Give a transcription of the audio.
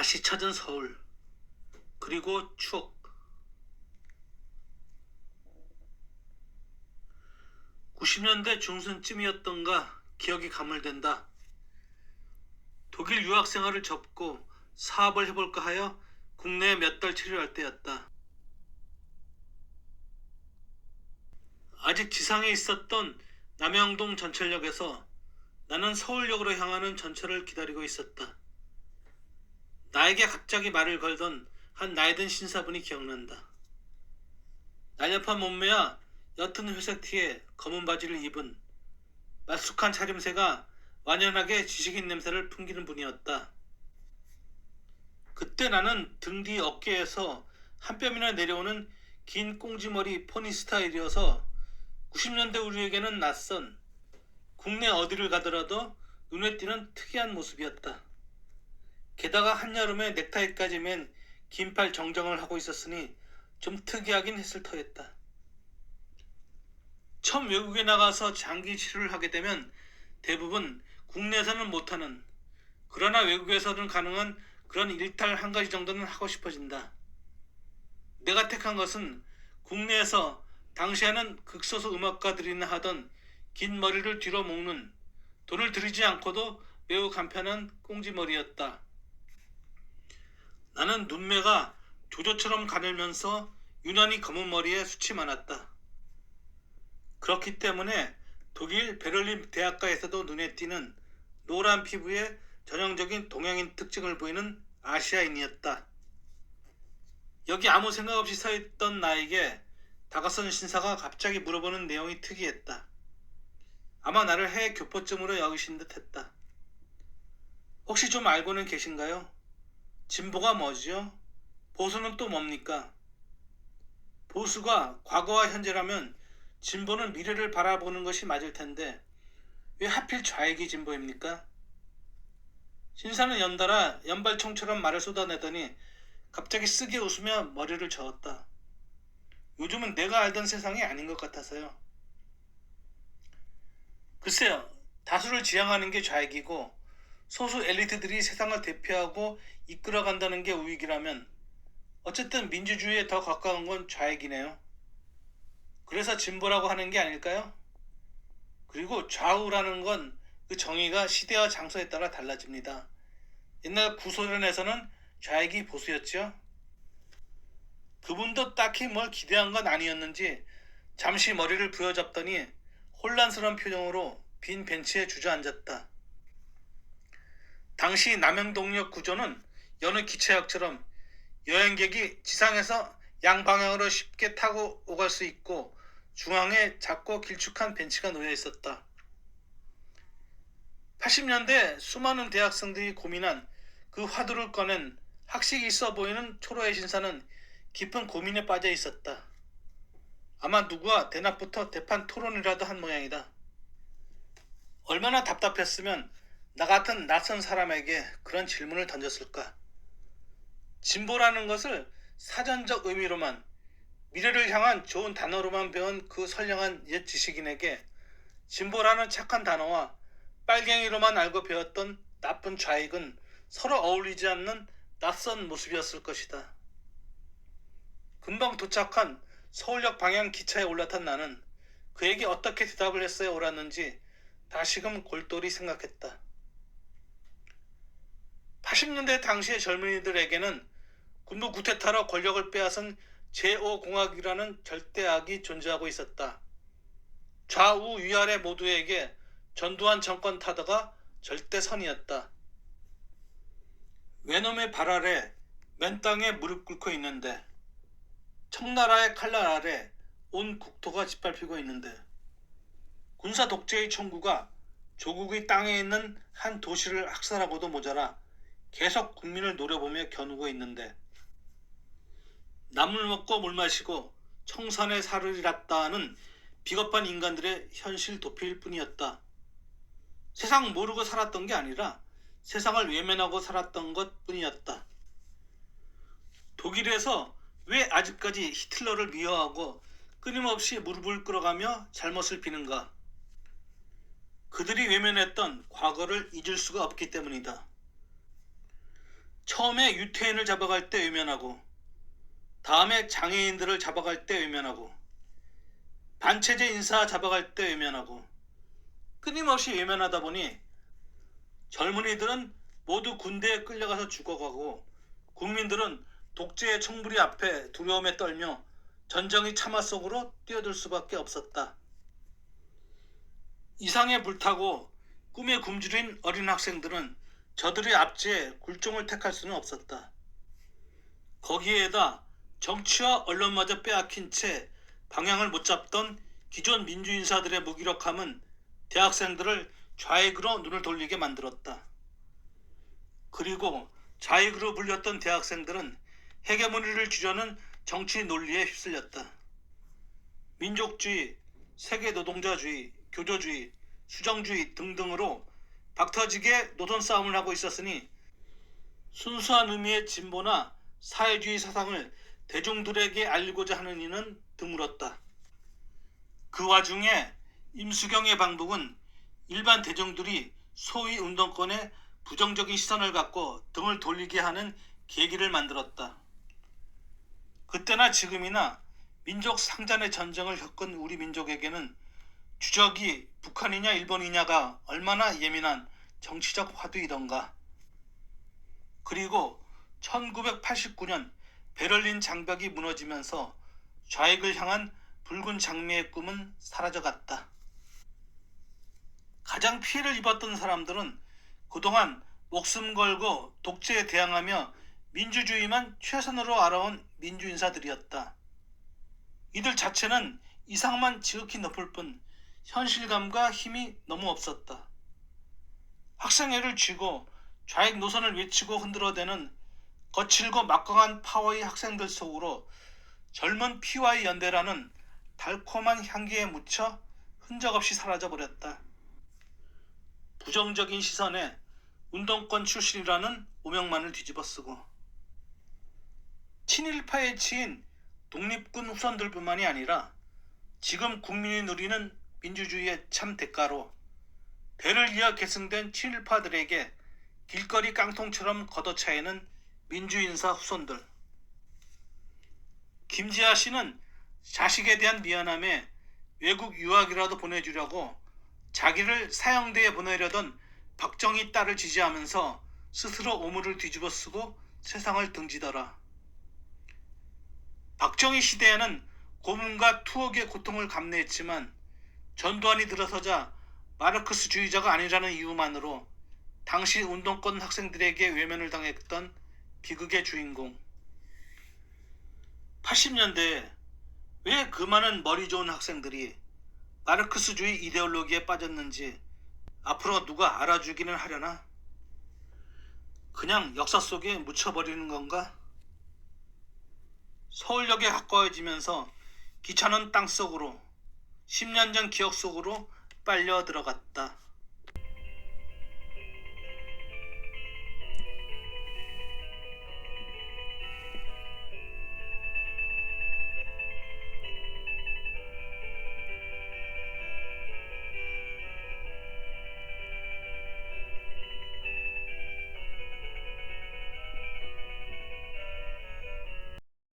다시 찾은 서울, 그리고 추억. 90년대 중순쯤이었던가 기억이 가물된다. 독일 유학 생활을 접고 사업을 해볼까 하여 국내에 몇 달 체류할 때였다. 아직 지상에 있었던 남영동 전철역에서 나는 서울역으로 향하는 전철을 기다리고 있었다. 나에게 갑자기 말을 걸던 한 나이든 신사분이 기억난다. 날렵한 몸매와 옅은 회색 티에 검은 바지를 입은 말쑥한 차림새가 완연하게 지식인 냄새를 풍기는 분이었다. 그때 나는 등 뒤 어깨에서 한 뼘이나 내려오는 긴 꽁지머리 포니 스타일이어서 90년대 우리에게는 낯선, 국내 어디를 가더라도 눈에 띄는 특이한 모습이었다. 게다가 한여름에 넥타이까지 맨 긴팔 정장을 하고 있었으니 좀 특이하긴 했을 터였다. 처음 외국에 나가서 장기 치료를 하게 되면 대부분 국내에서는 못하는, 그러나 외국에서는 가능한 그런 일탈 한 가지 정도는 하고 싶어진다. 내가 택한 것은 국내에서 당시에는 극소수 음악가들이나 하던 긴 머리를 뒤로 묶는, 돈을 들이지 않고도 매우 간편한 꽁지머리였다. 나는 눈매가 조조처럼 가늘면서 유난히 검은 머리에 숱이 많았다. 그렇기 때문에 독일 베를린 대학가에서도 눈에 띄는 노란 피부에 전형적인 동양인 특징을 보이는 아시아인이었다. 여기 아무 생각 없이 서 있던 나에게 다가선 신사가 갑자기 물어보는 내용이 특이했다. 아마 나를 해외 교포쯤으로 여기신 듯 했다. 혹시 좀 알고는 계신가요? 진보가 뭐지요? 보수는 또 뭡니까? 보수가 과거와 현재라면 진보는 미래를 바라보는 것이 맞을 텐데 왜 하필 좌익이 진보입니까? 신사는 연달아 연발총처럼 말을 쏟아내더니 갑자기 쓰게 웃으며 머리를 저었다. 요즘은 내가 알던 세상이 아닌 것 같아서요. 글쎄요, 다수를 지향하는 게 좌익이고 소수 엘리트들이 세상을 대표하고 이끌어간다는 게 우익이라면 어쨌든 민주주의에 더 가까운 건 좌익이네요. 그래서 진보라고 하는 게 아닐까요? 그리고 좌우라는 건 그 정의가 시대와 장소에 따라 달라집니다. 옛날 구소련에서는 좌익이 보수였죠. 그분도 딱히 뭘 기대한 건 아니었는지 잠시 머리를 부여잡더니 혼란스러운 표정으로 빈 벤치에 주저앉았다. 당시 남영동역 구조는 여느 기차역처럼 여행객이 지상에서 양방향으로 쉽게 타고 오갈 수 있고 중앙에 작고 길쭉한 벤치가 놓여 있었다. 80년대 수많은 대학생들이 고민한 그 화두를 꺼낸 학식이 있어 보이는 초로의 신사는 깊은 고민에 빠져 있었다. 아마 누구와 대낮부터 대판 토론이라도 한 모양이다. 얼마나 답답했으면 나 같은 낯선 사람에게 그런 질문을 던졌을까. 진보라는 것을 사전적 의미로만, 미래를 향한 좋은 단어로만 배운 그 선량한 옛 지식인에게 진보라는 착한 단어와 빨갱이로만 알고 배웠던 나쁜 좌익은 서로 어울리지 않는 낯선 모습이었을 것이다. 금방 도착한 서울역 방향 기차에 올라탄 나는 그에게 어떻게 대답을 했어야 옳았는지 다시금 골똘히 생각했다. 80년대 당시의 젊은이들에게는 군부 구테타로 권력을 빼앗은 제5공화국이라는 절대악이 존재하고 있었다. 좌우 위아래 모두에게 전두환 정권 타다가 절대선이었다. 외놈의 발 아래 맨 땅에 무릎 꿇고 있는데, 청나라의 칼날 아래 온 국토가 짓밟히고 있는데, 군사 독재의 총구가 조국의 땅에 있는 한 도시를 학살하고도 모자라 계속 국민을 노려보며 겨누고 있는데, 나물 먹고 물 마시고 청산에 살을 잃었다 하는 비겁한 인간들의 현실 도피일 뿐이었다. 세상 모르고 살았던 게 아니라 세상을 외면하고 살았던 것 뿐이었다. 독일에서 왜 아직까지 히틀러를 미워하고 끊임없이 무릎을 꿇어가며 잘못을 비는가? 그들이 외면했던 과거를 잊을 수가 없기 때문이다. 처음에 유태인을 잡아갈 때 외면하고 다음에 장애인들을 잡아갈 때 외면하고 반체제 인사 잡아갈 때 외면하고 끊임없이 외면하다 보니 젊은이들은 모두 군대에 끌려가서 죽어가고 국민들은 독재의 총부리 앞에 두려움에 떨며 전쟁의 참화 속으로 뛰어들 수밖에 없었다. 이상에 불타고 꿈에 굶주린 어린 학생들은 저들의 압제에 굴종을 택할 수는 없었다. 거기에다 정치와 언론마저 빼앗긴 채 방향을 못 잡던 기존 민주인사들의 무기력함은 대학생들을 좌익으로 눈을 돌리게 만들었다. 그리고 좌익으로 불렸던 대학생들은 헤게모니를 주려는 정치 논리에 휩쓸렸다. 민족주의, 세계노동자주의, 교조주의, 수정주의 등등으로 박터지게 노선 싸움을 하고 있었으니 순수한 의미의 진보나 사회주의 사상을 대중들에게 알리고자 하는 이는 드물었다. 그 와중에 임수경의 방북은 일반 대중들이 소위 운동권에 부정적인 시선을 갖고 등을 돌리게 하는 계기를 만들었다. 그때나 지금이나 민족 상잔의 전쟁을 겪은 우리 민족에게는 주적이 북한이냐 일본이냐가 얼마나 예민한 정치적 화두이던가. 그리고 1989년 베를린 장벽이 무너지면서 좌익을 향한 붉은 장미의 꿈은 사라져갔다. 가장 피해를 입었던 사람들은 그동안 목숨 걸고 독재에 대항하며 민주주의만 최선으로 알아온 민주인사들이었다. 이들 자체는 이상만 지극히 높을 뿐 현실감과 힘이 너무 없었다. 학생회를 쥐고 좌익 노선을 외치고 흔들어대는 거칠고 막강한 파워의 학생들 속으로 젊은 피와의 연대라는 달콤한 향기에 묻혀 흔적없이 사라져버렸다. 부정적인 시선에 운동권 출신이라는 오명만을 뒤집어쓰고 친일파에 치인 독립군 후손들뿐만이 아니라 지금 국민이 누리는 민주주의의 참 대가로 배를 이어 계승된 친일파들에게 길거리 깡통처럼 걷어차이는 민주인사 후손들. 김지아 씨는 자식에 대한 미안함에 외국 유학이라도 보내주려고 자기를 사형대에 보내려던 박정희 딸을 지지하면서 스스로 오물을 뒤집어쓰고 세상을 등지더라. 박정희 시대에는 고문과 투옥의 고통을 감내했지만 전두환이 들어서자 마르크스주의자가 아니라는 이유만으로 당시 운동권 학생들에게 외면을 당했던 비극의 주인공. 80년대에 왜 그 많은 머리 좋은 학생들이 마르크스주의 이데올로기에 빠졌는지 앞으로 누가 알아주기는 하려나? 그냥 역사 속에 묻혀버리는 건가? 서울역에 가까워지면서 기차는 땅속으로 10년 전 기억 속으로 빨려 들어갔다.